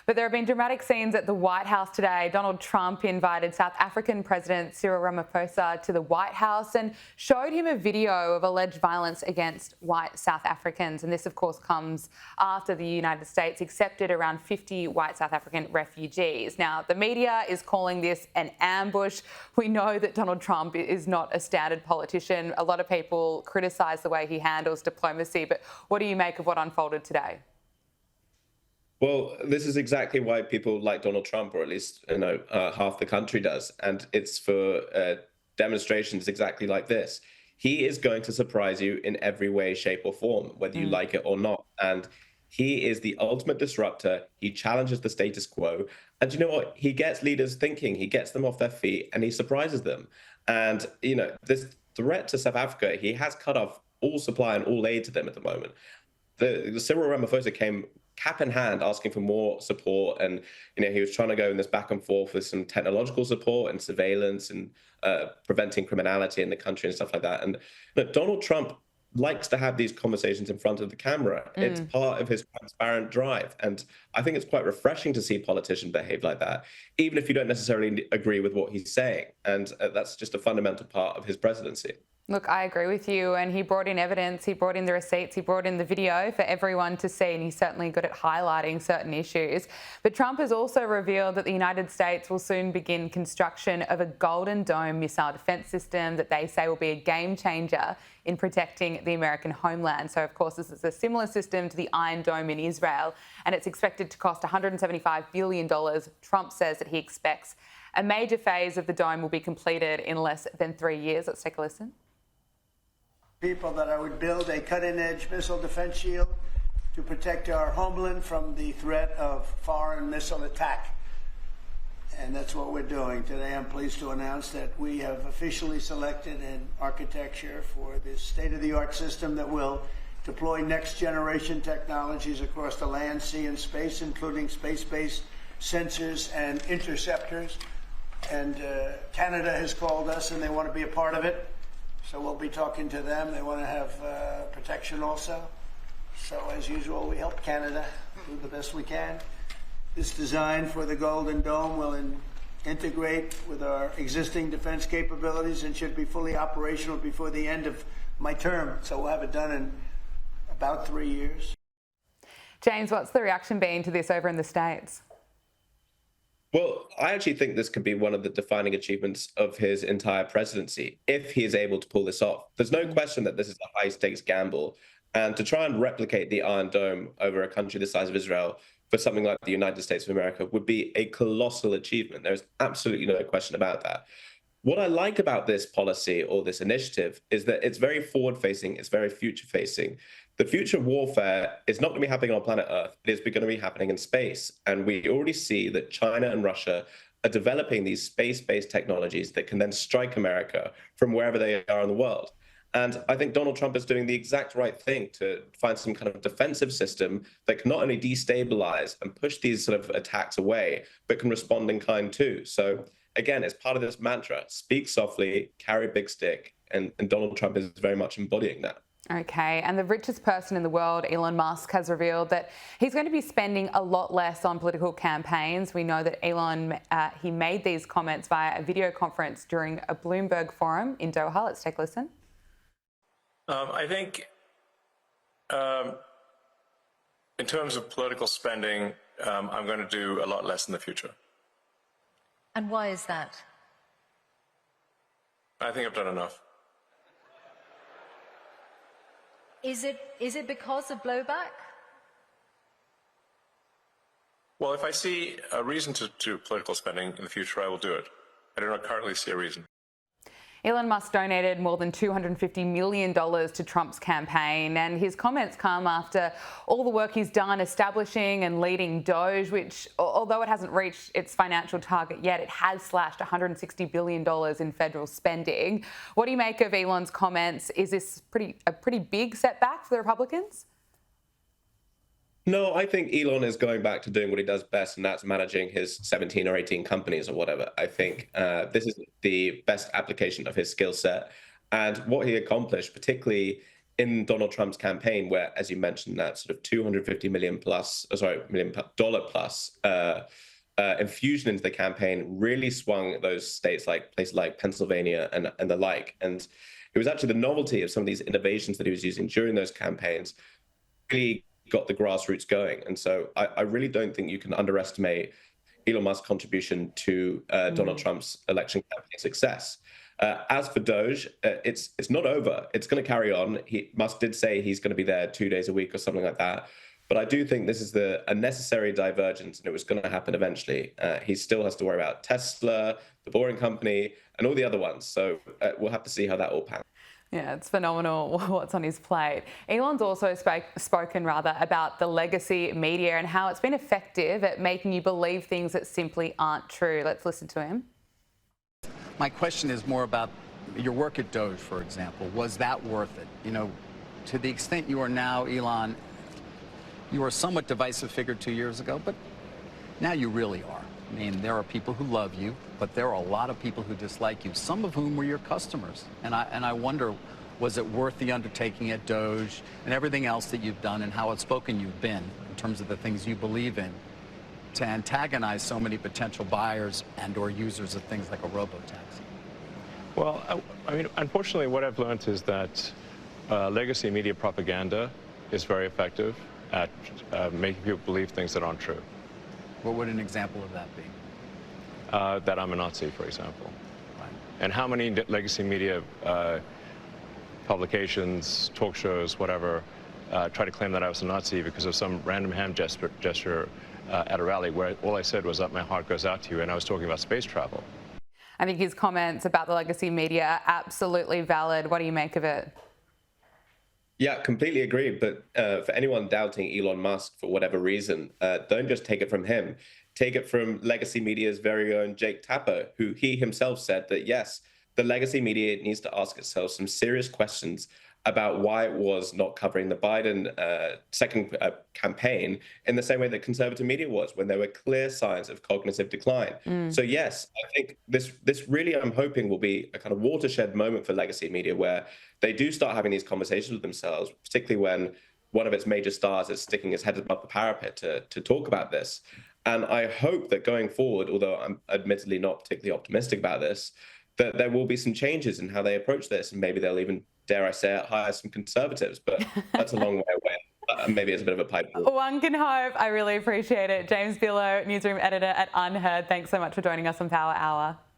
But there have been dramatic scenes at the White House today. Donald Trump invited South African President Cyril Ramaphosa to the White House and showed him a video of alleged violence against white South Africans. And this, of course, comes after the United States accepted around 50 white South African refugees. Now, the media is calling this an ambush. We know that Donald Trump is not a standard politician. A lot of people criticise the way he handles diplomacy. But what do you make of what unfolded today? Well, this is exactly why people like Donald Trump, or at least half the country does, and it's for demonstrations exactly like this. He is going to surprise you in every way, shape, or form, whether you like it or not. And he is the ultimate disruptor. He challenges the status quo, and you know what? He gets leaders thinking. He gets them off their feet, and he surprises them. And this threat to South Africa, he has cut off all supply and all aid to them at the moment. The Cyril Ramaphosa came cap in hand asking for more support, and he was trying to go in this back and forth with some technological support and surveillance and preventing criminality in the country and stuff like that. And Donald Trump likes to have these conversations in front of the camera. It's part of his transparent drive, and I think it's quite refreshing to see politicians behave like that, even if you don't necessarily agree with what he's saying. And that's just a fundamental part of his presidency. Look, I agree with you. And he brought in evidence, he brought in the receipts, he brought in the video for everyone to see, and he's certainly good at highlighting certain issues. But Trump has also revealed that the United States will soon begin construction of a Golden Dome missile defence system that they say will be a game changer in protecting the American homeland. So, of course, this is a similar system to the Iron Dome in Israel, and it's expected to cost $175 billion. Trump says that he expects a major phase of the dome will be completed in less than 3 years. Let's take a listen. People that I would build a cutting-edge missile defense shield to protect our homeland from the threat of foreign missile attack. And that's what we're doing. Today I'm pleased to announce that we have officially selected an architecture for this state-of-the-art system that will deploy next-generation technologies across the land, sea, and space, including space-based sensors and interceptors. And Canada has called us, and they want to be a part of it. So we'll be talking to them. They want to have protection also. So as usual, we help Canada do the best we can. This design for the Golden Dome will integrate with our existing defense capabilities and should be fully operational before the end of my term. So we'll have it done in about 3 years. James, what's the reaction been to this over in the States? Well, I actually think this could be one of the defining achievements of his entire presidency, if he is able to pull this off. There's no question that this is a high-stakes gamble, and to try and replicate the Iron Dome over a country the size of Israel for something like the United States of America would be a colossal achievement. There's absolutely no question about that. What I like about this policy or this initiative is that it's very forward-facing, it's very future-facing. The future warfare is not going to be happening on planet Earth. It is going to be happening in space. And we already see that China and Russia are developing these space-based technologies that can then strike America from wherever they are in the world. And I think Donald Trump is doing the exact right thing to find some kind of defensive system that can not only destabilize and push these sort of attacks away, but can respond in kind too. So again, it's part of this mantra: speak softly, carry a big stick. And Donald Trump is very much embodying that. Okay, and the richest person in the world, Elon Musk, has revealed that he's going to be spending a lot less on political campaigns. We know that Elon, he made these comments via a video conference during a Bloomberg forum in Doha. Let's take a listen. I think in terms of political spending, I'm going to do a lot less in the future. And why is that? I think I've done enough. Is it because of blowback? Well, if I see a reason to do political spending in the future, I will do it. I do not currently see a reason. Elon Musk donated more than $250 million to Trump's campaign, and his comments come after all the work he's done establishing and leading Doge, which, although it hasn't reached its financial target yet, it has slashed $160 billion in federal spending. What do you make of Elon's comments? Is this a pretty big setback for the Republicans? No, I think Elon is going back to doing what he does best, and that's managing his 17 or 18 companies or whatever. I think this is the best application of his skill set. And what he accomplished, particularly in Donald Trump's campaign, where, as you mentioned, that sort of $250 million plus infusion into the campaign really swung those places like Pennsylvania and the like. And it was actually the novelty of some of these innovations that he was using during those campaigns really got the grassroots going. And so I really don't think you can underestimate Elon Musk's contribution to Donald Trump's election campaign success. As for Doge, it's not over. It's going to carry on. Musk did say he's going to be there 2 days a week or something like that. But I do think this is a necessary divergence, and it was going to happen eventually. He still has to worry about Tesla, the Boring Company, and all the other ones. So we'll have to see how that all pans. Yeah, it's phenomenal what's on his plate. Elon's also spoken about the legacy media and how it's been effective at making you believe things that simply aren't true. Let's listen to him. My question is more about your work at Doge, for example. Was that worth it? You know, to the extent you are now, Elon, you were a somewhat divisive figure 2 years ago, but now you really are. I mean, there are people who love you, but there are a lot of people who dislike you, some of whom were your customers. And I wonder, was it worth the undertaking at Doge and everything else that you've done and how outspoken you've been in terms of the things you believe in to antagonize so many potential buyers and or users of things like a robo-taxi? Well, I mean, unfortunately, what I've learned is that legacy media propaganda is very effective at making people believe things that aren't true. What would an example of that be? That I'm a Nazi, for example. Right. And how many legacy media publications, talk shows, whatever, try to claim that I was a Nazi because of some random hand gesture at a rally where all I said was that my heart goes out to you, and I was talking about space travel. I think his comments about the legacy media are absolutely valid. What do you make of it? Yeah, completely agree. But for anyone doubting Elon Musk for whatever reason, don't just take it from him. Take it from legacy media's very own Jake Tapper, who he himself said that, yes, the legacy media needs to ask itself some serious questions about why it was not covering the Biden second campaign in the same way that conservative media was, when there were clear signs of cognitive decline. So yes, I think this really, I'm hoping, will be a kind of watershed moment for legacy media, where they do start having these conversations with themselves, particularly when one of its major stars is sticking his head above the parapet to talk about this. And I hope that going forward, although I'm admittedly not particularly optimistic about this, that there will be some changes in how they approach this, and maybe they'll even, dare I say it, hire some conservatives, but that's a long way away. Maybe it's a bit of a pipe dream. One can hope. I really appreciate it. James Billot, Newsroom editor at UnHerd, thanks so much for joining us on Power Hour.